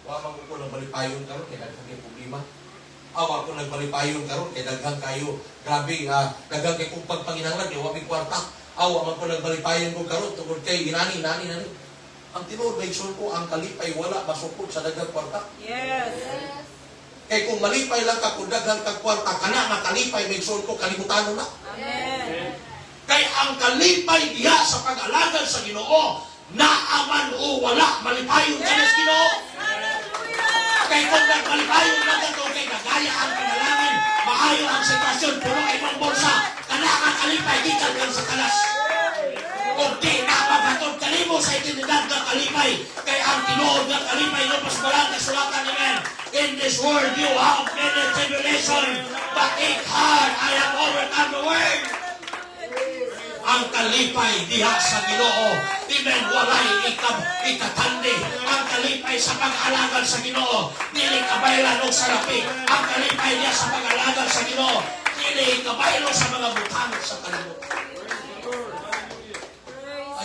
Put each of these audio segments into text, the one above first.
wa man ko nagbalipayon karon kay daghang kay problema. Awa ko nagbalipayon karon kay daghang kayo. Grabe, daghang kay kung pagpanginahanglan kay wa mi kwarta. Awa man ko nagbalipayon ko karon tungod kay inani. Ang tinuod may ko ang kalipay wala masupod sa daghang kwarta. Yes. Kay kung malipay lang ka kung daghang kag kwarta kana makalipay may ko kalimutan na. Amen. Kay ang kalipay diha sa pag-alagad sa Ginoo naaman o wala malipayon ka sa Ginoo. Kay kung nagmalipayon lang ka kay nagaya ang panalangin, maayo ang sitwasyon, puno ay mong bulsa, kana ka kalipay, gikan kang sa kalas. Kung di napagatod kalimo sa itinidad ng kalipay, kay ang tinuod ng kalipay no pas walang kasulatan naman. In this world you have many tribulation, but take heart, I have overcome the world. Ang kalipay diha sa Ginoo, amen, walay ikatandi. Ang kalipay sa pag-alagad sa Ginoo, dili kabaylan og sarapi. Ang kalipay diha sa pag-alagad sa Ginoo, dili kabaylo sa mga butang sa kalibutan.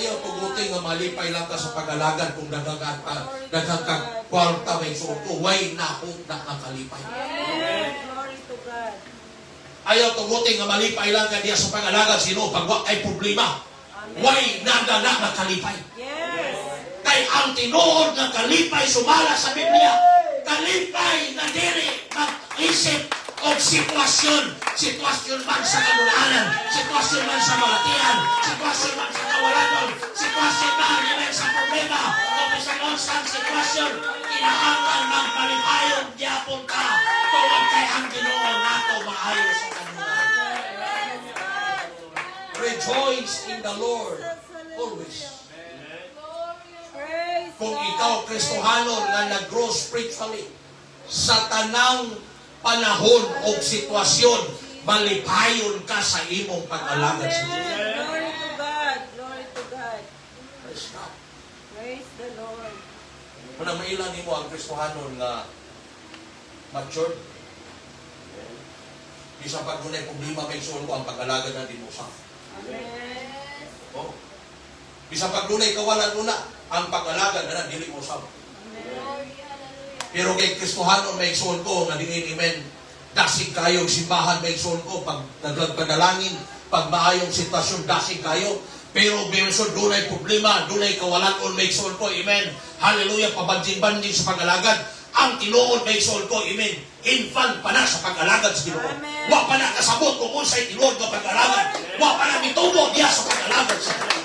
Ayaw tugutin nga malipay lang ka sa pag-alagad kung daghang kang kwarta may suko, way nahog na ang kalipay. Glory to God. Ayaw tugutin nga malipay lang ka diya sa pag-alagad sino pag wa kay problema. Way nagana nga kalipay. Yes. Kay ang tinuod nga kalipay sumala sa Biblia. Kalipay na dili mag-isip og sitwasyon. Sitwasyon man sa kadulanan, sitwasyon man sa malatian, sitwasyon man sa kawalan, sitwasyon man sa problema, o sa konsang sitwasyon, kinahanglan ng malipayon gyapon ka tungod kay ang Ginoo nato maayo sa kanila. Rejoice in the Lord always. Praise Kung God. ikaw Kristohanon nga nag-grow spiritually sa tanang panahon o sitwasyon, malipayon ka sa imong pag-alagad sa Diyos. Glory to God. Glory to God. Praise God. Praise the Lord. Kung mailan mo ang Kristohanon nga matured, isang pag-unay problema may suon ko ang pag-alagad na dimusa. Amen. Oh. Isang pag-unay kawalan una, ang pag-alagad na dili mo sa. Pero kay Kristohanon may suon ko nga diin amen. Dasig kayo simbahan may suon ko pag nagpadalangin, pag maayong sitwasyon dasig kayo. Pero binusun dunay problema, dunay kawalan may suon ko, amen. Hallelujah, pabanjing-banjing sa pag-alagad. Ang tinuod may suon ko, amen. Infant pa na sa pag-alagad sa Ginoo. Wa pa na kasabot kung unsay tinuod nga pag-alagad. Wa pa na mitubo diya sa pag-alagad sa Ginoo.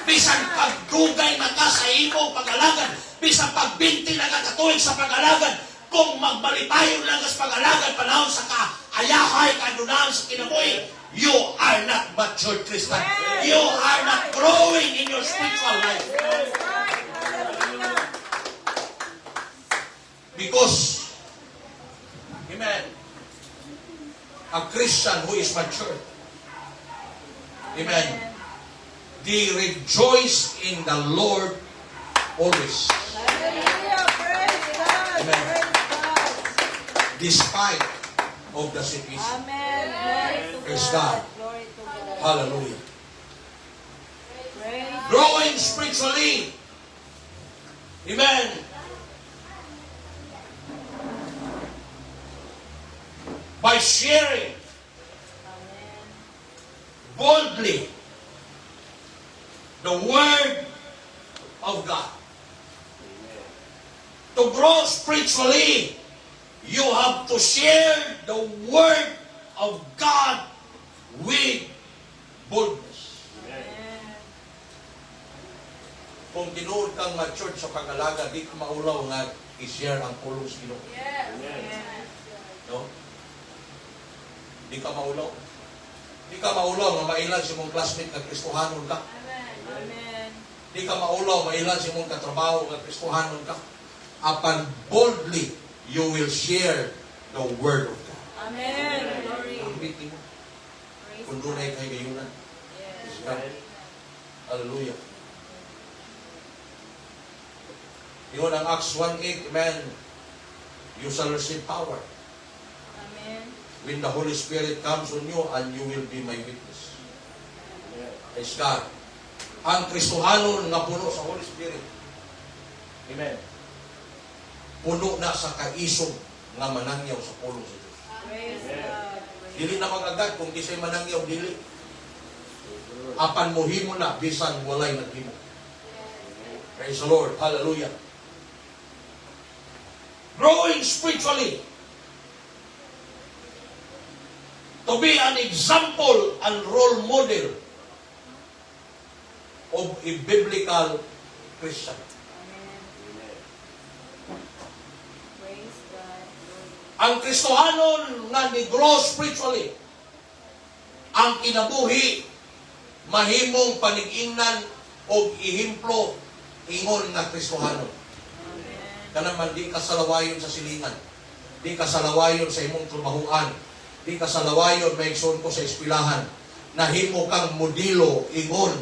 Bisan pagdugay na ka sa imong pag-alagad, bisan pagbinti na ka katuig sa pag-alagad, kung magbalipayon lang sa pag-alagad, panahon sa kaayahay, kanunahan sa kinabuhi, you are not mature Christian. You are not growing in your spiritual life. Because, amen, a Christian who is mature, amen, they rejoice in the Lord always. Hallelujah. Praise God. Amen. Praise God. Despite of the situation. Amen. Glory to Praise God. God. Glory to God. Hallelujah. Praise Growing spiritually. Amen. By sharing Amen. boldly the Word of God. To grow spiritually, you have to share the Word of God with boldness. Amen. Kung tinuod kang matured sa pag-alaga, di ka maulaw nga i-share ang pulong sa Ginoo. Amen. No? Di ka maulaw. Di ka maulaw nga mailan si mong classmate na Kristohanon ka. Amen. Di ka maulaw, mailan si mong katrabaho na Kristohanon ka. Apan boldly, you will share the Word of God. Amen. Glory. Ang biti mo, Praise kung doon ay kay gayunan. Yes. Hallelujah. Yun ang Acts 1:8, amen. You shall receive power Amen. when the Holy Spirit comes on you and you will be my witness. Praise God. Ang Kristohanon nga puno sa Holy Spirit, Amen. Puno na sa kaisog nga manangyaw sa pulong sa Diyos. Praise Amen. God. Dili na magagad kung di sa'y manangyaw, dili. Apan mohimo na, bisan walay naghimo. Praise the Lord. Hallelujah. Growing spiritually. To be an example and role model of a biblical Christian. Amen. Praise God. Ang Kristohanon nga ni-grow spiritually, ang kinabuhi, mahimong panig-ingnan o ihimplo ingon nga Kristohanon. Amen. Kanaman di ka salawayon sa silingan, di ka salawayon sa imong trabahuan, di ka salawayon maigsoon ko sa eskwelahan, nahimo kang modelo ingon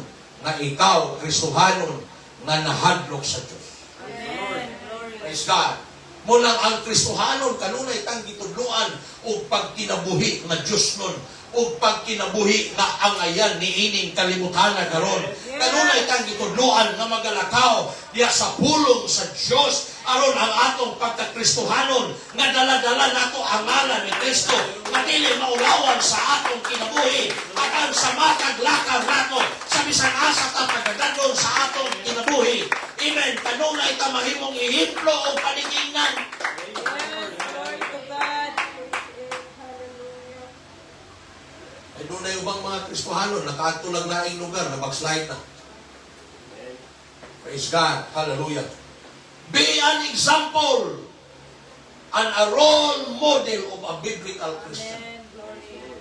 nga ikaw Kristohanon nga nahadlok sa Dios. Amen. Glory. Praise God. Mulang ang Kristohanon kanunay tang gitudloan og pagkinabuhi nga Dios nun, og pagkinabuhi nga angayan ni ining kalibutan na karon. Kanunay tang gitudloan nga magalakaw diya sa pulong sa Dios aron ang atong pagkakristohanon nga dala-dala nato ang ngalan ni Kristo nga dili maulawan sa atong kinabuhi apan sa matag-lakaw nato sa bisan asa ta pagdagadon sa atong kinabuhi. Amen. Kanunay ta mahimong ihiplo o paningingnan. Yes, glory to God. Hallelujah. Ay doon na yung bang mga Kristohanon nakaadto lang laing lugar na backslide na. Praise God. Hallelujah. Be an example and a role model of a biblical Christian. Amen. Glory.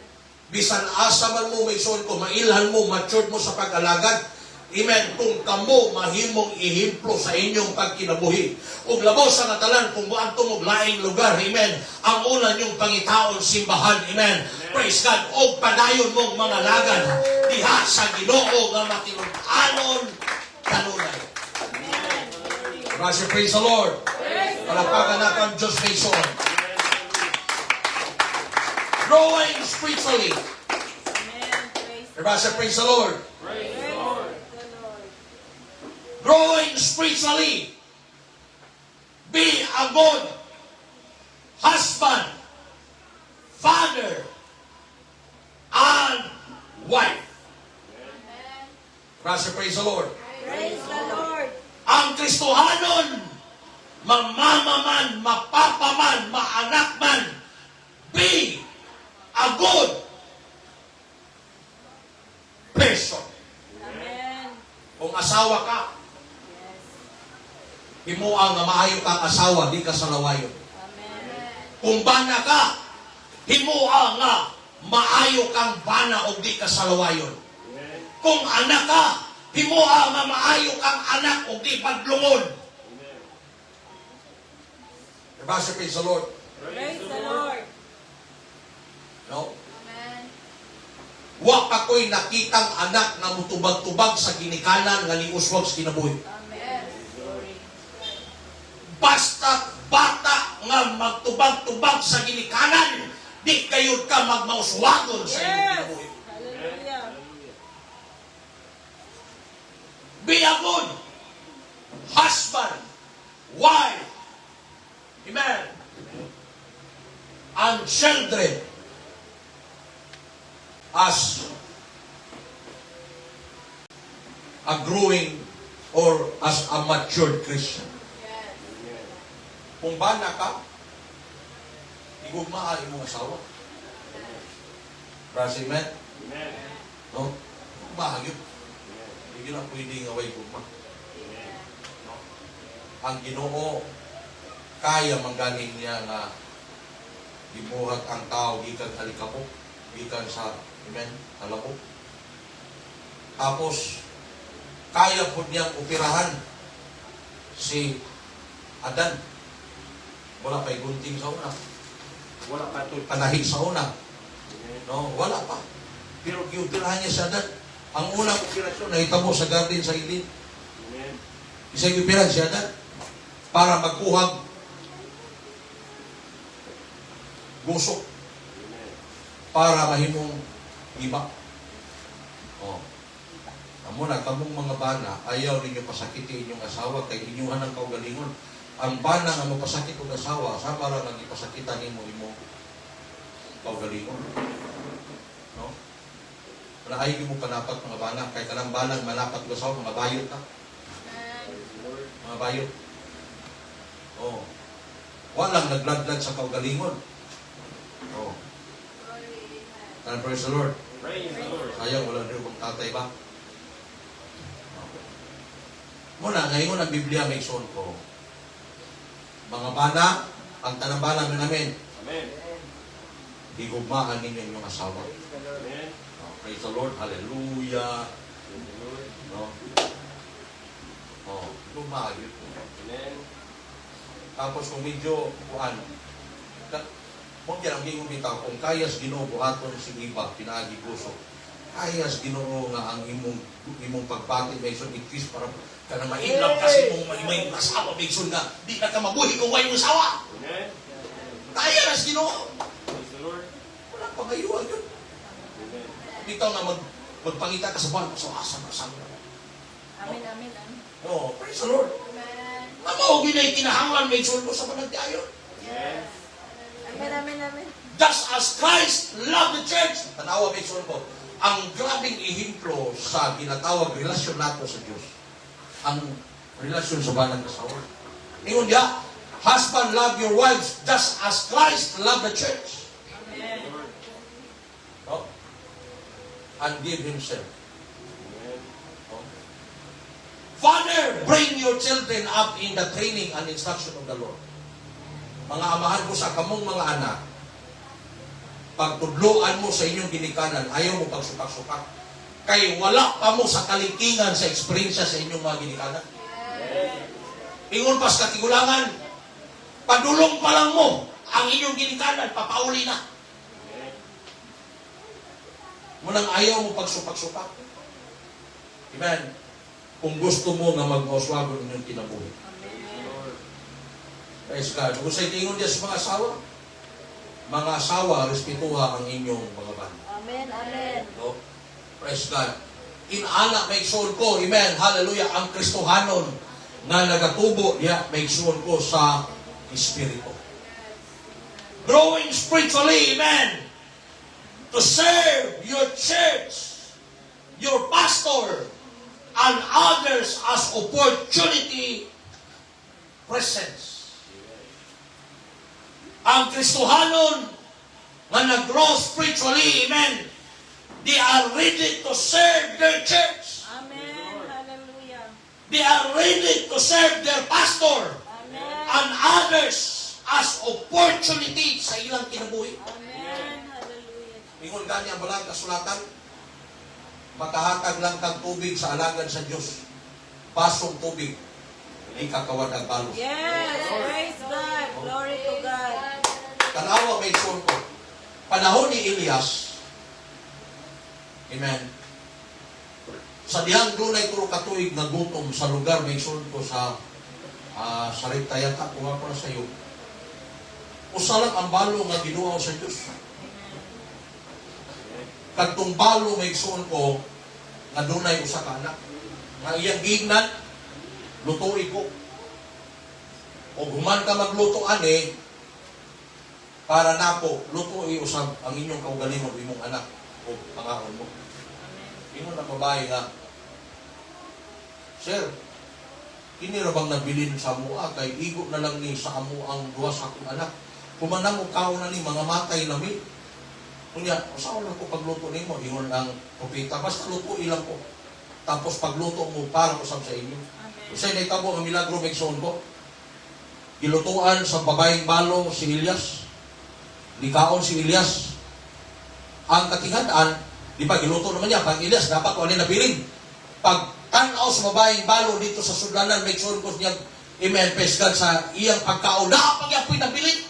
Bisan asa man mo may son ko, mailhan mo, matured mo sa pag-alagad. Amen. Kung kamo mahimong ihimplo sa inyong pagkinabuhi. Ug labaw sa natalan kung buantong og laing lugar. Amen. Ang una niyong pangitaon simbahan. Amen. Praise God. Og padayon mong mga lagad diha sa Ginoo nga matinun-anon kanunay. Amen. Glory. Praise, praise the Lord. Praise the Palapagan Lord. natin Diyos may son. Growing spiritually. Amen. Praise the Lord. Praise the Lord. Growing spiritually. Be a good husband, father, and wife. Praise the Lord. Praise the Lord. Ang Kristohanon, mamamaman, mapapaman, maanak man, be a good person. Amen. Kung asawa ka, Yes. himuang nga maayo kang asawa, di ka salawayon. Amen. Kung bana ka, himuang nga maayo kang bana o di ka salawayon. Kung anak ka, himuang nga maayo kang anak o di paglungod. Praise the Lord. Praise the Lord. No? Amen. Wa pa ko'y nakitang anak na mutubag-tubag sa ginikanan nga niuswag sa kinabuhi. Amen. Glory. Basta bata nga magtubag-tubag sa ginikanan, di kayo ka magmauswagon sa inyong Yes. kinabuhi. Hallelujah. Be a good husband, wife, amen, and children as a growing or as a matured Christian. Yes. Kung bana ka, igugmaan imong asawa. Brother, amen? No? Bahagyo. Hindi na pwede nga way gugma. No? Ang Ginoo, kaya manggaling niya nga ibuhat ang tao gikan halikapok, gikan sa, amen, halapok. Tapos, kaya po niyang operahan si Adan. Wala pa'y gunting sa una. Wala pa ito'y panahi sa una. No, wala pa. Pero gioperahan niya si Adan. Ang unang operasyon na hitabo sa garden sa Eden. Isang operahan si Adan para magkuhag gusok para mahimong iba. Oh. Amo na kamong mga bana, ayaw ninyo pasakiti inyong asawa kay inyuhan ng kaugalingon. Ang bana nga mapasakit og asawa, sama ra nga ipasakitan nimo imong kaugalingon. No? Wala ay mo panapat mga bana kay kanang banang manapat og asawa mga bayot ta. Mga bayot. Oh. Walang nagladlad sa kaugalingon. Oh. And praise the Lord. Praise the Lord. Sayang wala rin kong tatay ba? Muna, ngayon ang Biblia may son ko. Mga bana, ang tanang bana namin, Amen. higugmaan ninyo inyong asawa. Amen. Oh, praise the Lord. Hallelujah. Praise the Lord. No? Oh, higugmaan yun. Amen. Tapos kung medyo, kuhan, kung yan ang gingon bitaw, kung kayas Ginoo buhaton si iba, pinaagi puso, kayas Ginoo nga ang imong pagpati may son itis para Kana mainlove kasi mong may asawa, Bigson nga, di na ka mabuhi kung may asawa. Amen. Kaya na si Ginoo. Praise the Lord. Walang pangayuan yun. Amen. Bitaw nga magpangita ka sa buwan, so asang. Amen, amen, amen. Oh, praise the Lord. Amen. Nga mao ginay kinahanglan may sulbo sa panagdayon. Amen. Amen, amen, amen. Just as Christ loved the church, tanawa may sulbo, ang grabing ihimplo sa ginatawag relasyon nato sa Diyos. Ang relasyon sa banang kasawa. Ingon diya, husband, love your wives just as Christ loved the church. Amen. No? And give himself. Amen. No? Father, bring your children up in the training and instruction of the Lord. Mga amahan ko sa kamong mga anak, pagtudloan mo sa inyong ginikanan, ayaw mo pagsupak-supak. Kay wala pa mo sa kalikingan sa eksperyensya sa inyong mga ginikanan. Ingon pas katigulangan, padulong pa lang mo ang inyong ginikanan, papauli na. Munang ayaw mo pagsupak-supak. Amen. Kung gusto mo nga mag-oswagon inyong kinabuhi. Praise God. Kung sa'y tingin niya sa mga asawa, respetuha ang inyong mga bana. Amen, amen. No? Praise God. Inana may soul ko, amen, hallelujah, ang Kristohanon nga nagatubo niya may soul ko sa Espiritu. Growing spiritually, amen, to serve your church, your pastor, and others as opportunity presents. Ang Kristohanon nga nag-grow spiritually, amen, they are ready to serve their church. Amen. Hallelujah. They are ready to serve their pastor Amen. and others as opportunity sa ilang kinabuhi. Amen. Hallelujah. Ingon gani ang balang kasulatan, makahatag lang kang tubig sa alagad sa Diyos. Pasong tubig, hindi kakawad ang balos. Yes. Praise God. Glory to God. Tanawa may soul ko. Panahon ni Elias, amen, sa dihang dunay turo katuig na gutom sa lugar may soul ko sa Sarita yata, kung ako na sa iyo. Usa lang ang balo nga ginuaw sa Diyos. Kadtong balo may soul ko nga dunay usa ka anak. Nga iyang gignan, lutuin ko. O human ka magluto ani, para nako lutuin usab ang inyong kaugalingon imong anak o pangahon mo. Ingon na babae nga, Sir, kini ra bang nabilin sa mua kay igo na lang ni sa amo ang duwa sa akong anak. Kumanang mo kaon na ni mga matay na mi. Kunya, usaw lang ko pagluto nimo, ingon ang propeta, basta luto ilang ko. Tapos pagluto mo para usab sa inyo. Amen. Usay na itabo ang milagro may igsoon ko. Gilutuan sa babaeng balo si Elias. Likaon si Elias. Ang katingandaan, di ba, giluto naman niya, pag Elias, dapat wala nabilin. Pag tanaw sa babaeng balo dito sa sudlanan, may igsoon ko niya, amen, praise God, sa iyang pagkaon, dapat niya po'y nabilin.